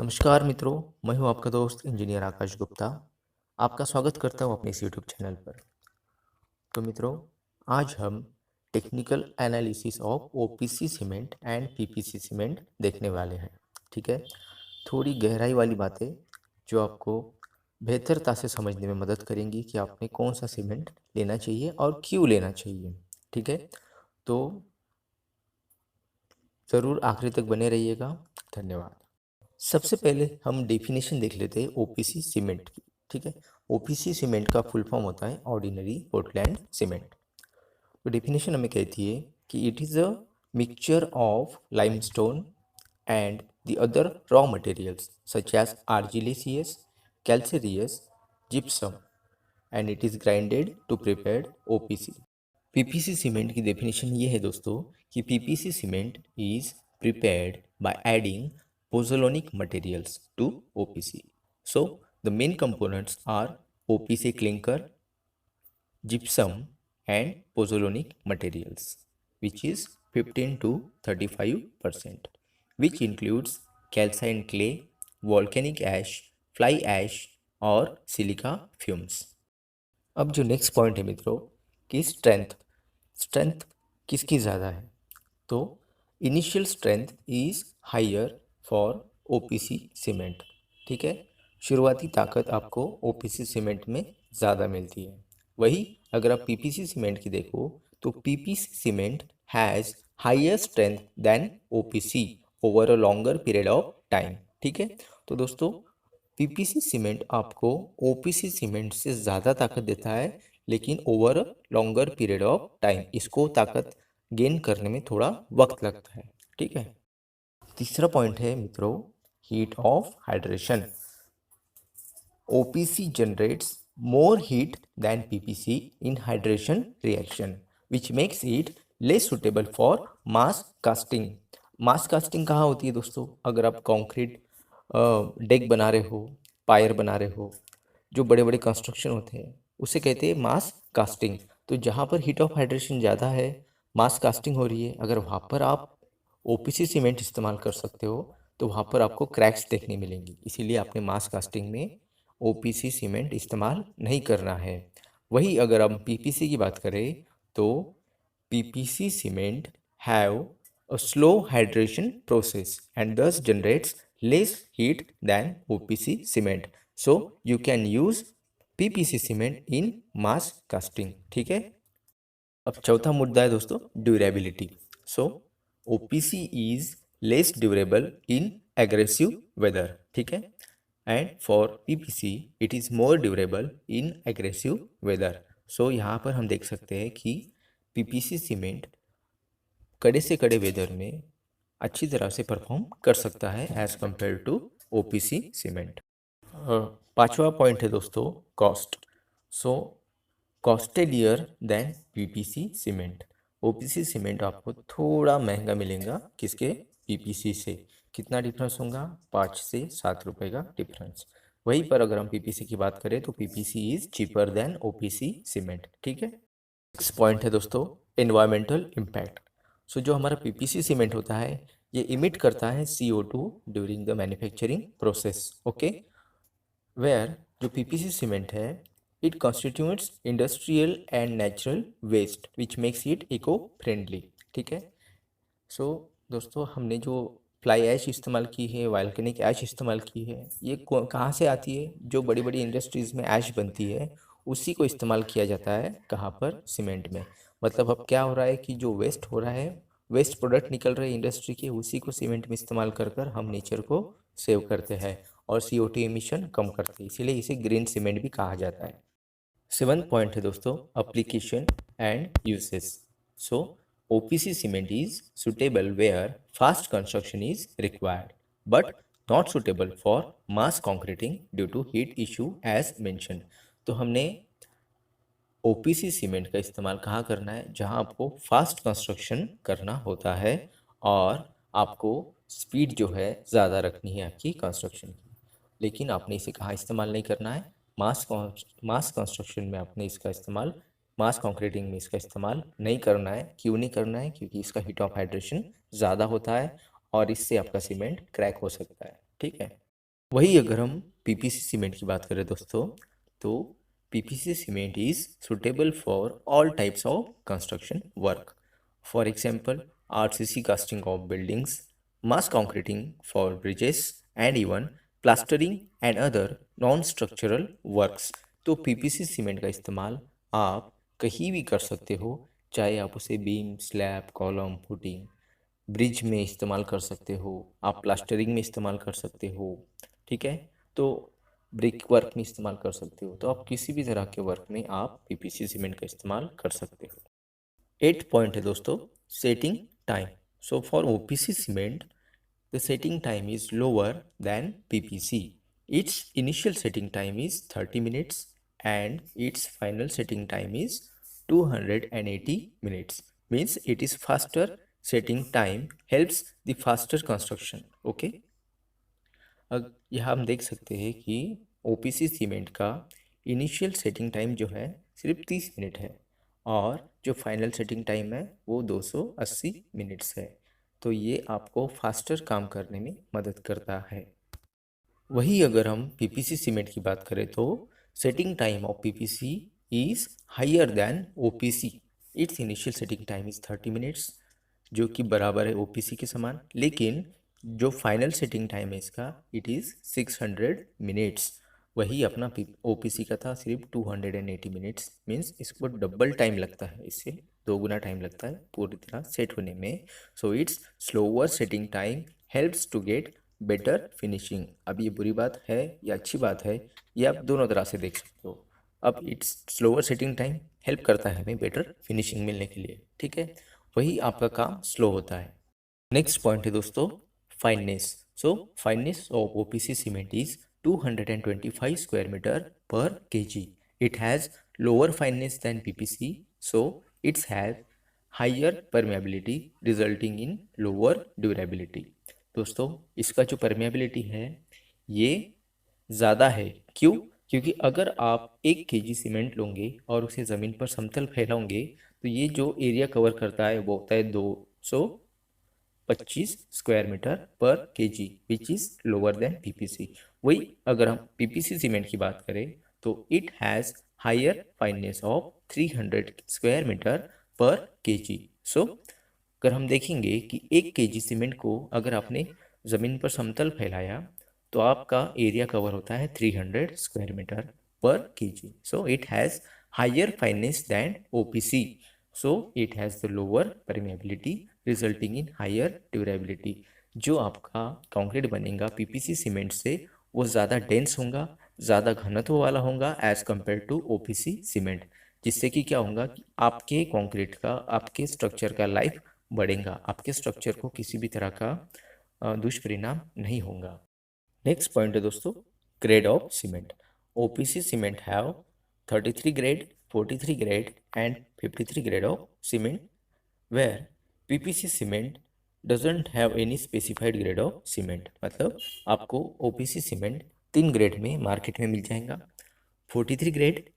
नमस्कार मित्रों, मैं हूं आपका दोस्त इंजीनियर आकाश गुप्ता। आपका स्वागत करता हूं अपने इस यूट्यूब चैनल पर। तो मित्रों, आज हम technical analysis of OPC cement and PPC cement देखने वाले हैं। ठीक है, थोड़ी गहराई वाली बातें जो आपको बेहतरता से समझने में मदद करेंगी कि आपने कौन सा सीमेंट लेना चाहिए और क्यों लेना चाहिए। ठीक है, तो ज़रूर आखिरी तक बने रहिएगा। धन्यवाद। सबसे पहले हम डेफिनेशन देख लेते हैं ओपीसी सीमेंट की। ठीक है, ओपीसी सीमेंट का फुल फॉर्म होता है ऑर्डिनरी पोर्टलैंड सीमेंट। तो डेफिनेशन हमें कहती है कि it is a mixture of limestone and the other raw materials such as argillaceous, calcareous, gypsum and it is grinded to prepare OPC. PPC cement की definition ये है दोस्तों कि PPC cement is prepared by adding pozzolanic materials to OPC. So the main components are OPC clinker, gypsum and pozzolanic materials, which is 15 to 35%, which includes calcined clay, volcanic ash, fly ash और silica fumes. अब जो next point है मित्रों कि strength किसकी ज़्यादा है, तो initial strength is higher for OPC cement. ठीक है, शुरुआती ताकत आपको ओपीसी सीमेंट में ज़्यादा मिलती है। वही अगर आप पीपीसी सीमेंट की देखो तो PPC cement has higher strength than OPC over a longer period of time. ठीक है, तो दोस्तों पीपीसी सीमेंट आपको ओपीसी सीमेंट से ज़्यादा ताकत देता है, लेकिन over longer period of time इसको ताकत गेन करने में थोड़ा वक्त लगता है। ठीक है, तीसरा पॉइंट है मित्रों heat of hydration. OPC generates more heat than PPC in hydration reaction, which makes it less suitable for mass casting. Mass casting कहाँ होती है दोस्तों? अगर आप कंक्रीट डेक बना रहे हो, पायर बना रहे हो, जो बड़े बड़े कंस्ट्रक्शन होते हैं उसे कहते हैं मास कास्टिंग। तो जहाँ पर हीट ऑफ हाइड्रेशन ज़्यादा है, मास कास्टिंग हो रही है, अगर वहाँ पर आप ओपीसी सीमेंट इस्तेमाल कर सकते हो तो वहाँ पर आपको क्रैक्स देखने मिलेंगी। इसीलिए आपने मास कास्टिंग में ओपीसी सीमेंट इस्तेमाल नहीं करना है। वही अगर हम पीपीसी की बात करें तो PPC cement have a slow hydration process and thus generates less heat than OPC cement. So you can use PPC cement in mass casting. ठीक है, अब चौथा मुद्दा है दोस्तों durability. So OPC is less durable in aggressive weather. ठीक है, and for PPC it is more durable in aggressive weather. So यहाँ पर हम देख सकते हैं कि पीपीसी सीमेंट कड़े से कड़े वेदर में अच्छी तरह से परफॉर्म कर सकता है as compare to OPC cement. पांचवा पॉइंट है दोस्तों cost. So costlier than PPC cement. OPC cement आपको थोड़ा महंगा मिलेगा किसके? पीपीसी से। कितना डिफरेंस होगा? 5 से 7 रुपए का डिफरेंस। वहीं पर अगर हम पीपीसी की बात करें तो PPC is cheaper than OPC cement. ठीक है, नेक्स्ट पॉइंट है दोस्तों एनवायरमेंटल इम्पैक्ट। सो जो हमारा पीपीसी सीमेंट होता है ये इमिट करता है CO2 during the manufacturing process. Okay, where जो पीपीसी सीमेंट है it constitutes industrial and natural waste which makes it eco friendly. ठीक है, सो दोस्तों हमने जो फ्लाई ऐश इस्तेमाल की है, वॉल्केनिक ऐश इस्तेमाल की है, ये कहाँ से आती है? जो बड़ी बड़ी इंडस्ट्रीज़ में ऐश बनती है उसी को इस्तेमाल किया जाता है। कहाँ पर? सीमेंट में। मतलब अब क्या हो रहा है कि जो वेस्ट हो रहा है, वेस्ट प्रोडक्ट निकल रहे हैं इंडस्ट्री के, उसी को सीमेंट में इस्तेमाल कर कर हम नेचर को सेव करते हैं और CO2 एमिशन कम करते हैं, इसीलिए इसे ग्रीन सीमेंट भी कहा जाता है। 7th पॉइंट है दोस्तों application and uses. So OPC cement is suitable where fast construction is required but not suitable for mass concreting due to heat issue as mention. तो हमने ओपीसी सीमेंट का इस्तेमाल कहाँ करना है? जहाँ आपको फास्ट कंस्ट्रक्शन करना होता है और आपको स्पीड जो है ज़्यादा रखनी है आपकी कंस्ट्रक्शन की। लेकिन आपने इसे कहाँ इस्तेमाल नहीं करना है? मास कंस्ट्रक्शन में आपने इसका इस्तेमाल, मास कंक्रीटिंग में इसका इस्तेमाल नहीं करना है। क्यों नहीं करना है? क्योंकि इसका हीट ऑफ हाइड्रेशन ज़्यादा होता है और इससे आपका सीमेंट क्रैक हो सकता है। ठीक है, वही अगर हम पीपीसी सीमेंट की बात करें दोस्तों, तो PPC cement is suitable for all types of construction work. For example, RCC casting of buildings, mass concreting for bridges and even plastering and other non structural works. तो पीपीसी सीमेंट का इस्तेमाल आप कहीं भी कर सकते हो, चाहे आप उसे beam, slab, column, footing, bridge में इस्तेमाल कर सकते हो, आप प्लास्टरिंग में इस्तेमाल कर सकते हो, ठीक है। तो ब्रिक वर्क में इस्तेमाल कर सकते हो, तो आप किसी भी तरह के वर्क में आप पीपीसी सीमेंट का इस्तेमाल कर सकते हो। 8 पॉइंट है दोस्तों, setting time. So for OPC cement the setting time is lower than PPC. Its initial setting time is 30 minutes and its final setting time is 280 minutes. Means it is faster setting time helps the faster construction. Okay. अब यहाँ हम देख सकते हैं कि OPC cement का initial setting time जो है सिर्फ 30 मिनट है और जो फाइनल सेटिंग टाइम है वो 280 मिनट्स है। तो ये आपको फास्टर काम करने में मदद करता है। वही अगर हम पीपीसी सीमेंट की बात करें तो setting time of PPC is higher than OPC. It's initial setting time is 30 minutes, जो कि बराबर है ओपीसी के समान, लेकिन जो फाइनल सेटिंग टाइम है इसका इट इज़ 600 मिनट्स। वही अपना ओपीसी का था सिर्फ 280 मिनट्स। मीन्स इसको डबल टाइम लगता है, इससे 2 गुना टाइम लगता है पूरी तरह सेट होने में। So it's slower setting time helps to get better finishing. अब ये बुरी बात है या अच्छी बात है, ये आप दोनों तरह से देख सकते हो। अब it's slower setting time help करता है हमें बेटर फिनिशिंग मिलने के लिए, ठीक है। वही आपका काम स्लो होता है। नेक्स्ट पॉइंट है दोस्तों, fineness. So fineness of OPC cement is 225 square metre पर KG. It has lower fineness than PPC, so it's have higher permeability resulting in lower durability. दोस्तों इसका जो परमेबिलिटी है ये ज़्यादा है। क्यों? क्योंकि अगर आप 1 केजी सीमेंट लोगे और उसे ज़मीन पर समतल फैलाओगे तो ये जो एरिया कवर करता है वो होता है 225 स्क्वायर मीटर पर kg, which is lower than PPC. वही अगर हम पीपीसी सीमेंट की बात करें तो it has higher fineness of 300 square metre पर केजी। सो अगर हम देखेंगे कि 1 केजी सीमेंट को अगर आपने ज़मीन पर समतल फैलाया तो आपका एरिया कवर होता है 300 स्क्वायर मीटर पर kg. So it has higher fineness than OPC, so it has the lower permeability resulting in higher durability. जो आपका कंक्रीट बनेगा पीपीसी सीमेंट से वो ज़्यादा डेंस होगा, ज़्यादा घनत्व वाला होगा as compare to OPC cement, जिससे कि क्या होगा कि आपके कंक्रीट का, आपके स्ट्रक्चर का लाइफ बढ़ेगा, आपके स्ट्रक्चर को किसी भी तरह का दुष्परिणाम नहीं होगा। नेक्स्ट पॉइंट है दोस्तों, grade of cement. OPC cement have 33 grade, 43 grade and 53 grade of cement, where PPC cement doesn't have any specified grade of cement. मतलब आपको ओपीसी सीमेंट 3 ग्रेड में मार्केट में मिल जाएगा, 43 ग्रेड,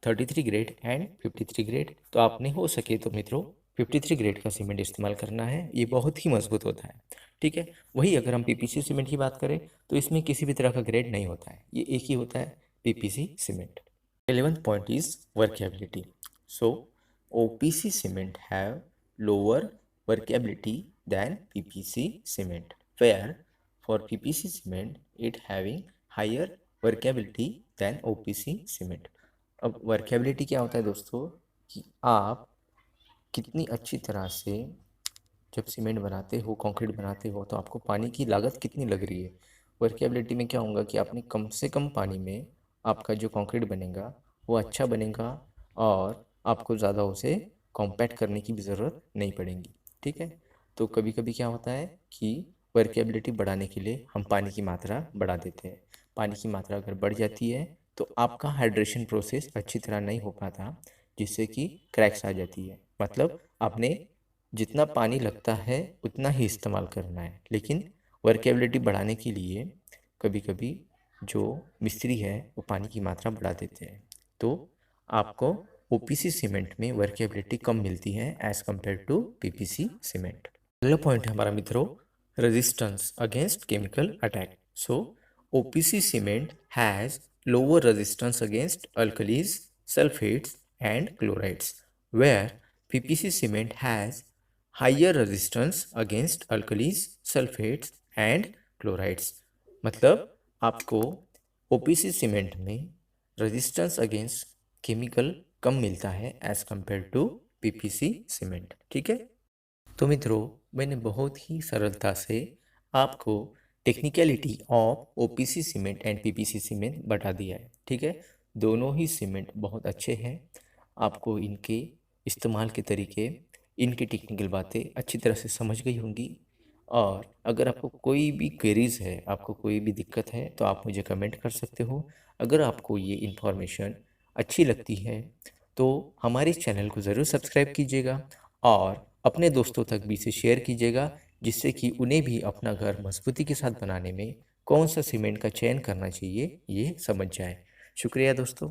33 ग्रेड एंड 53 ग्रेड। तो आपने हो सके तो मित्रों 53 ग्रेड का सीमेंट इस्तेमाल करना है, ये बहुत ही मजबूत होता है, ठीक है। वही अगर हम पीपीसी सीमेंट की बात करें तो इसमें किसी भी तरह का ग्रेड नहीं होता है, ये एक ही होता है PPC cement. 11th point is workability. So OPC cement have lower workability than PPC cement, where for PPC cement it having higher workability than OPC cement. अब वर्केबिलिटी क्या होता है दोस्तों, कि आप कितनी अच्छी तरह से जब सीमेंट बनाते हो, कंक्रीट बनाते हो, तो आपको पानी की लागत कितनी लग रही है। वर्केबिलिटी में क्या होगा कि आपने कम से कम पानी में आपका जो कंक्रीट बनेगा वो अच्छा बनेगा और आपको ज़्यादा उसे कॉम्पैक्ट करने की भी ज़रूरत नहीं पड़ेगी, ठीक है। तो कभी कभी क्या होता है कि वर्केबिलिटी बढ़ाने के लिए हम पानी की मात्रा बढ़ा देते हैं। पानी की मात्रा अगर बढ़ जाती है तो आपका हाइड्रेशन प्रोसेस अच्छी तरह नहीं हो पाता, जिससे कि क्रैक्स आ जाती है। मतलब आपने जितना पानी लगता है उतना ही इस्तेमाल करना है, लेकिन वर्केबिलिटी बढ़ाने के लिए कभी कभी जो मिस्त्री है वो पानी की मात्रा बढ़ा देते हैं, तो आपको ओपीसी सीमेंट में वर्केबिलिटी कम मिलती है as compare to PPC cement. अगला पॉइंट है हमारा मित्रों, resistance against chemical attack. So OPC cement has lower resistance against alkalis, sulfates, and chlorides, where PPC cement has higher resistance against alkalis, sulfates, and chlorides. मतलब आपको OPC cement में resistance against chemical कम मिलता है as compare to PPC cement. ठीक है, तो मित्रों मैंने बहुत ही सरलता से आपको technicality of OPC cement and PPC cement बता दिया है। ठीक है, दोनों ही सीमेंट बहुत अच्छे हैं, आपको इनके इस्तेमाल के तरीके, इनकी टेक्निकल बातें अच्छी तरह से समझ गई होंगी। और अगर आपको कोई भी क्वेरीज़ है, आपको कोई भी दिक्कत है, तो आप मुझे कमेंट कर सकते हो। अगर आपको ये इन्फॉर्मेशन अच्छी लगती है तो हमारे चैनल को ज़रूर सब्सक्राइब कीजिएगा और अपने दोस्तों तक भी इसे शेयर कीजिएगा, जिससे कि उन्हें भी अपना घर मजबूती के साथ बनाने में कौन सा सीमेंट का चयन करना चाहिए ये समझ जाए। शुक्रिया दोस्तों।